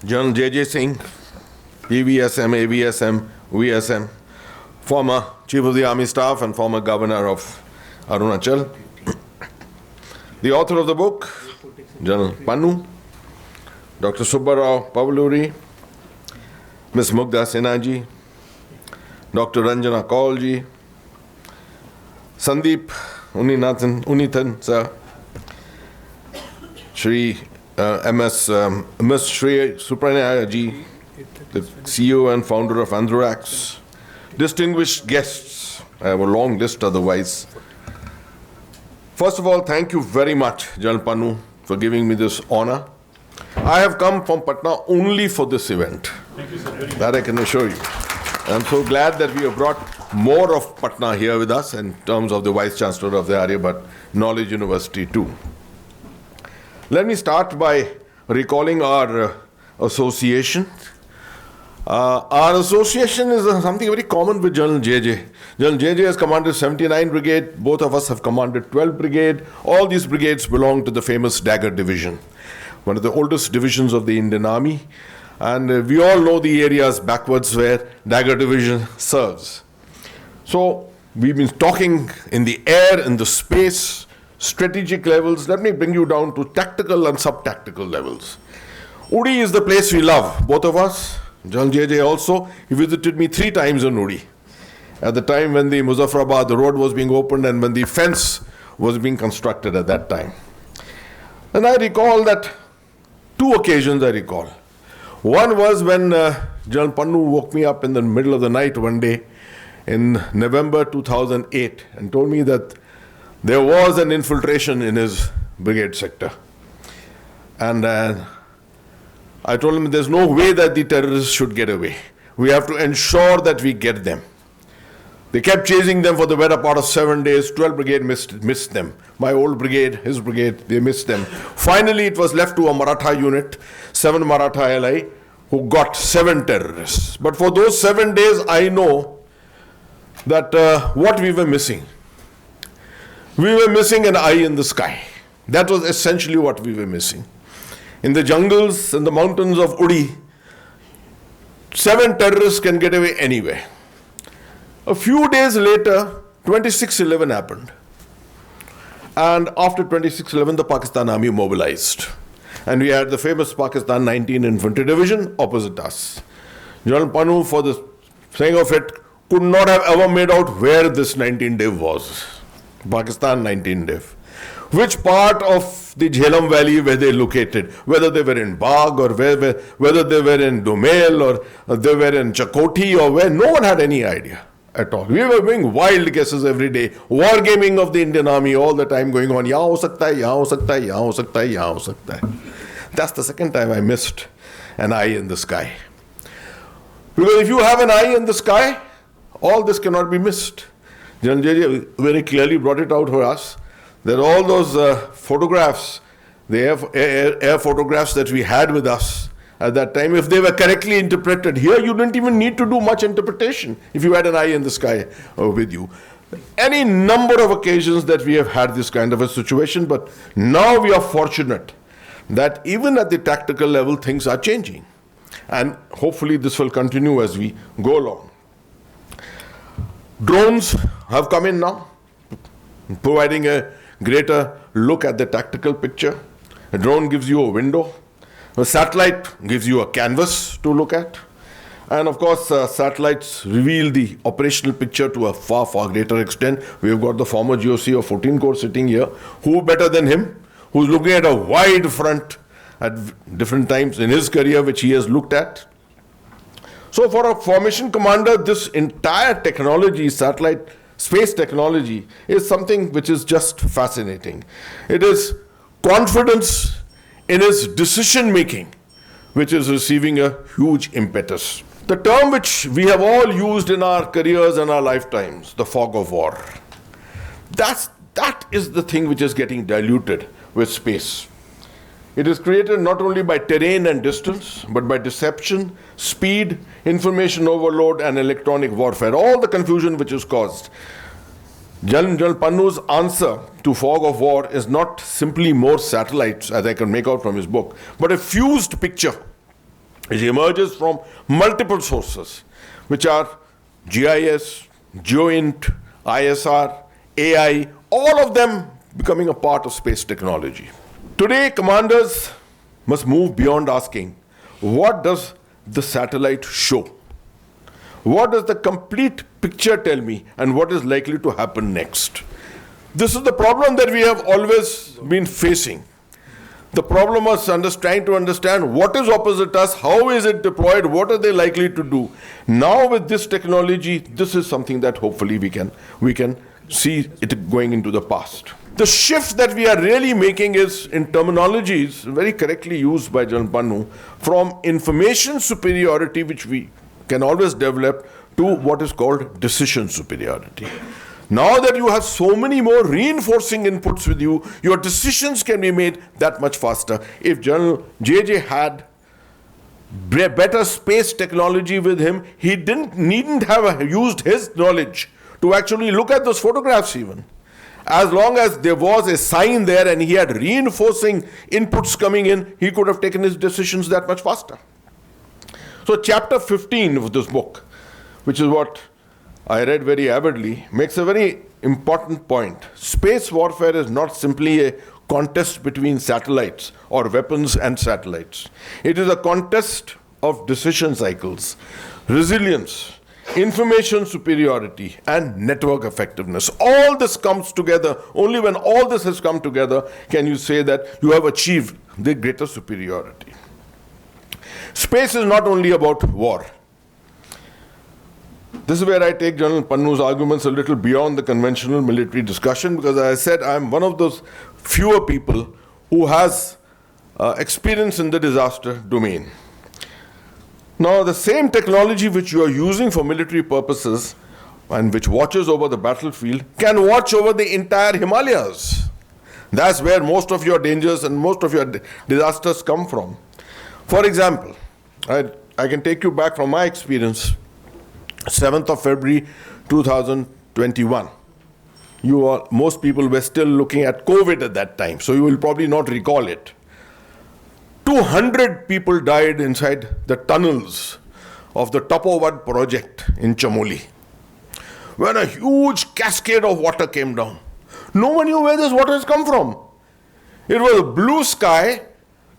General J.J. Singh, PVSM, AVSM, VSM, former Chief of the Army Staff and former Governor of Arunachal. The author of the book, General Pannu, Dr. Subbarao Pavluri, Ms. Mugdha Sinhaji, Dr. Ranjana Kaulji, Sandeep Unithan sir, Shri Ms. Shri Supranya ji, the CEO and founder of Anthrax, distinguished guests. I have a long list otherwise. First of all, thank you very much, General Pannu, for giving me this honor. I have come from Patna only for this event. Thank you, sir. That I can assure you. I'm so glad that we have brought more of Patna here with us in terms of the Vice Chancellor of the Aryabhat Knowledge University too. Let me start by recalling our association. Our association is something very common with General JJ. General JJ has commanded 79 Brigade, both of us have commanded 12 Brigade. All these brigades belong to the famous Dagger Division, one of the oldest divisions of the Indian Army. And we all know the areas backwards where Dagger Division serves. So we've been talking in the air, in the space, strategic levels. Let me bring you down to tactical and sub-tactical levels. Uri is the place we love, both of us. General JJ also, he visited me 3 times in Uri. At the time when the Muzaffarabad road was being opened and when the fence was being constructed at that time. And I recall that 2 occasions I recall. One was when General Pannu woke me up in the middle of the night one day in November 2008 and told me that there was an infiltration in his brigade sector. And I told him there's no way that the terrorists should get away. We have to ensure that we get them. They kept chasing them for the better part of 7 days. 12 Brigade missed them. My old brigade, his brigade, they missed them. Finally, it was left to a Maratha unit, 7 Maratha LI, who got 7 terrorists. But for those 7 days, I know that what we were missing. We were missing an eye in the sky. That was essentially what we were missing. In the jungles and the mountains of Uri, 7 terrorists can get away anywhere. A few days later, 26/11 happened. And after 26/11, the Pakistan Army mobilized. And we had the famous Pakistan 19 Infantry Division opposite us. General Pannu, for the saying of it, could not have ever made out where this 19 Div was. Pakistan 19 Div. Which part of the Jhelum Valley were they located? Whether they were in Bagh or whether they were in Dumail or they were in Chakoti or where, no one had any idea at all. We were doing wild guesses every day. Wargaming of the Indian Army all the time going on. Yahan ho sakta hai, yahan ho sakta hai, yahan ho sakta hai, yahan ho sakta hai. That's the second time I missed an eye in the sky. Because if you have an eye in the sky, all this cannot be missed. General JJ very clearly brought it out for us that all those photographs, the air photographs that we had with us at that time, if they were correctly interpreted, here you didn't even need to do much interpretation if you had an eye in the sky with you. Any number of occasions that we have had this kind of a situation, but now we are fortunate that even at the tactical level things are changing. And hopefully this will continue as we go along. Drones have come in now, providing a greater look at the tactical picture. A drone gives you a window. A satellite gives you a canvas to look at. And of course, satellites reveal the operational picture to a far, far greater extent. We have got the former GOC of 14 Corps sitting here. Who better than him, who's looking at a wide front at different times in his career, which he has looked at. So for a formation commander, this entire technology, satellite space technology, is something which is just fascinating. It is confidence in his decision making, which is receiving a huge impetus. The term which we have all used in our careers and our lifetimes, the fog of war, that is the thing which is getting diluted with space. It is created not only by terrain and distance, but by deception, speed, information overload, and electronic warfare. All the confusion which is caused. General Pannu's answer to fog of war is not simply more satellites, as I can make out from his book, but a fused picture It emerges from multiple sources, which are GIS, GeoInt, ISR, AI, all of them becoming a part of space technology. Today, commanders must move beyond asking, what does the satellite show? What does the complete picture tell me, and what is likely to happen next? This is the problem that we have always been facing. The problem is trying to understand what is opposite us, how is it deployed, what are they likely to do. Now with this technology, this is something that hopefully we can see it going into the past. The shift that we are really making is in terminologies very correctly used by Gen Pannu, from information superiority, which we can always develop, to what is called decision superiority. Now that you have so many more reinforcing inputs with you, your decisions can be made that much faster. If General JJ had better space technology with him, he needn't have used his knowledge to actually look at those photographs even. As long as there was a sign there and he had reinforcing inputs coming in, he could have taken his decisions that much faster. So chapter 15 of this book, which is what I read very avidly, makes a very important point. Space warfare is not simply a contest between satellites or weapons and satellites. It is a contest of decision cycles, resilience, information superiority, and network effectiveness. All this comes together. Only when all this has come together can you say that you have achieved the greater superiority. Space is not only about war. This is where I take General Pannu's arguments a little beyond the conventional military discussion, because as I said, I'm one of those fewer people who has experience in the disaster domain. Now, the same technology which you are using for military purposes and which watches over the battlefield can watch over the entire Himalayas. That's where most of your dangers and most of your disasters come from. For example, I can take you back from my experience. 7th of February 2021. Most people were still looking at COVID at that time, so you will probably not recall it. 200 people died inside the tunnels of the Tapowad project in Chamoli, when a huge cascade of water came down. No one knew where this water has come from. It was blue sky,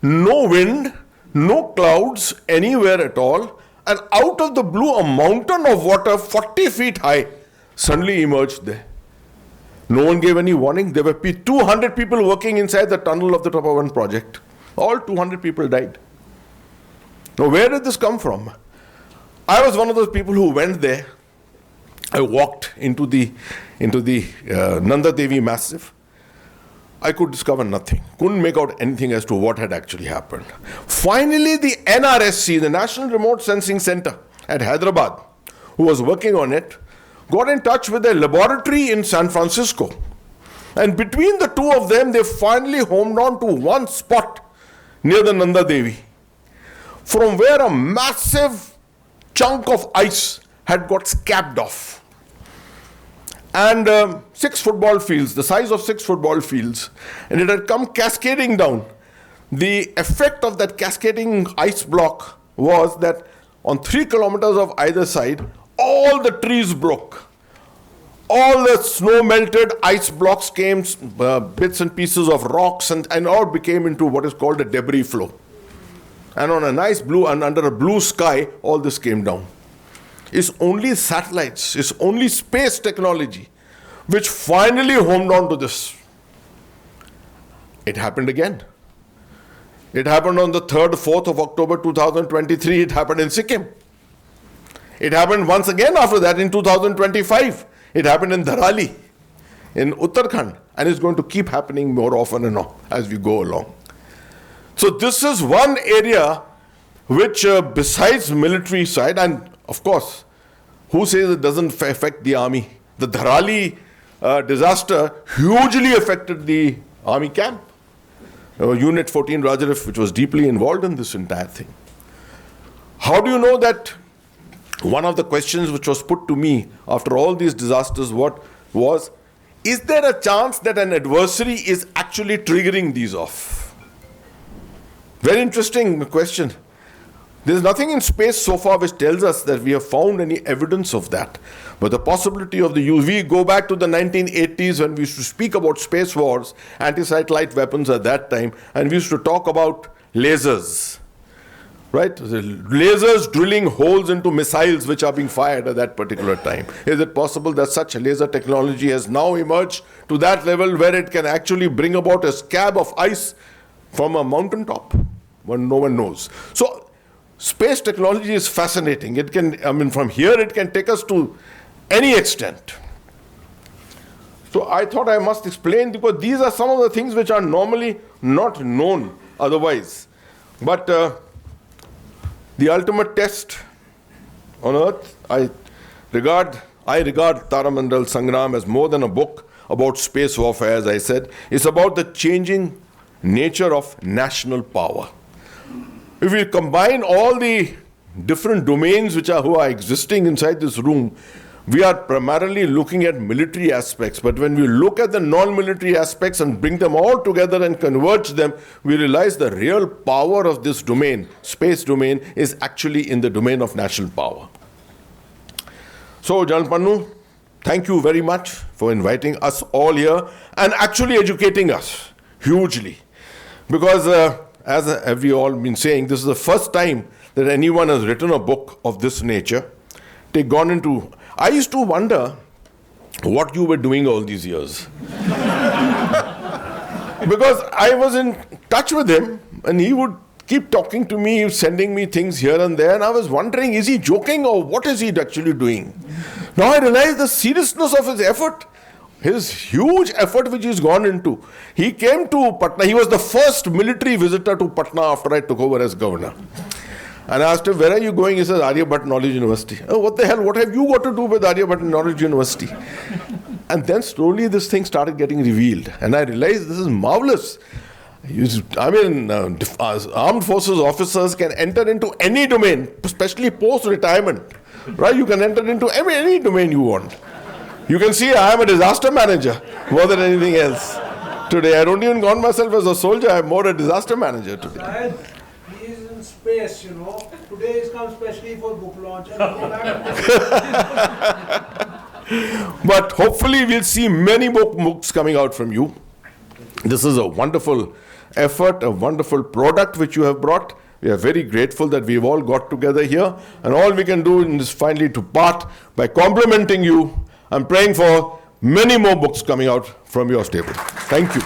no wind, no clouds anywhere at all, and out of the blue, a mountain of water 40 feet high suddenly emerged there. No one gave any warning. There were 200 people working inside the tunnel of the Tapowad project. All 200 people died. Now, where did this come from? I was one of those people who went there. I walked into the Nanda Devi massif. I could discover nothing. Couldn't make out anything as to what had actually happened. Finally, the NRSC, the National Remote Sensing Center at Hyderabad, who was working on it, got in touch with a laboratory in San Francisco. And between the two of them, they finally homed on to one spot near the Nanda Devi, from where a massive chunk of ice had got scabbed off. And 6 football fields, the size of 6 football fields, and it had come cascading down. The effect of that cascading ice block was that on 3 kilometers of either side, all the trees broke. All the snow melted, ice blocks came, bits and pieces of rocks, and all became into what is called a debris flow. And on a nice blue, and under a blue sky, all this came down. It's only satellites, it's only space technology which finally homed on to this. It happened again. It happened on the 3rd, 4th of October 2023. It happened in Sikkim. It happened once again after that in 2025. It happened in Dharali, in Uttarakhand, and it's going to keep happening more often and on as we go along. So this is one area which, besides military side, and of course, who says it doesn't affect the army? The Dharali disaster hugely affected the army camp. Unit 14 Rajarif, which was deeply involved in this entire thing. How do you know that? One of the questions which was put to me after all these disasters was, is there a chance that an adversary is actually triggering these off? Very interesting question. There's nothing in space so far which tells us that we have found any evidence of that. But the possibility of the use, we go back to the 1980s when we used to speak about space wars, anti-satellite weapons at that time, and we used to talk about lasers, right? The lasers drilling holes into missiles which are being fired at that particular time. Is it possible that such laser technology has now emerged to that level where it can actually bring about a scab of ice from a mountaintop? Well, no one knows. So space technology is fascinating. It can, from here it can take us to any extent. So I thought I must explain, because these are some of the things which are normally not known otherwise. But the ultimate test on Earth, I regard Taramandal Sangram as more than a book about space warfare, as I said. It's about the changing nature of national power. If we combine all the different domains who are existing inside this room, we are primarily looking at military aspects. But when we look at the non-military aspects and bring them all together and converge them, we realize the real power of this domain, space domain, is actually in the domain of national power. So, Gen Pannu, thank you very much for inviting us all here and actually educating us hugely. Because as we all been saying, this is the first time that anyone has written a book of this nature. They've gone into, I used to wonder what you were doing all these years. Because I was in touch with him and he would keep talking to me, sending me things here and there, and I was wondering, is he joking or what is he actually doing? Now I realize the seriousness of his effort. His huge effort which he's gone into. He came to Patna. He was the first military visitor to Patna after I took over as governor. And I asked him, where are you going? He says, Aryabhatta Knowledge University. Oh, what the hell? What have you got to do with Aryabhatta Knowledge University? And then slowly this thing started getting revealed. And I realized this is marvelous. Armed forces officers can enter into any domain, especially post-retirement. Right? You can enter into any domain you want. You can see I am a disaster manager more than anything else. Today, I don't even count myself as a soldier. I'm more a disaster manager today. He is in space, you know. Today he's come specially for book launch. But hopefully we'll see many books coming out from you. This is a wonderful effort, a wonderful product which you have brought. We are very grateful that we've all got together here. And all we can do is finally to part by complimenting you. I'm praying for many more books coming out from your stable. Thank you.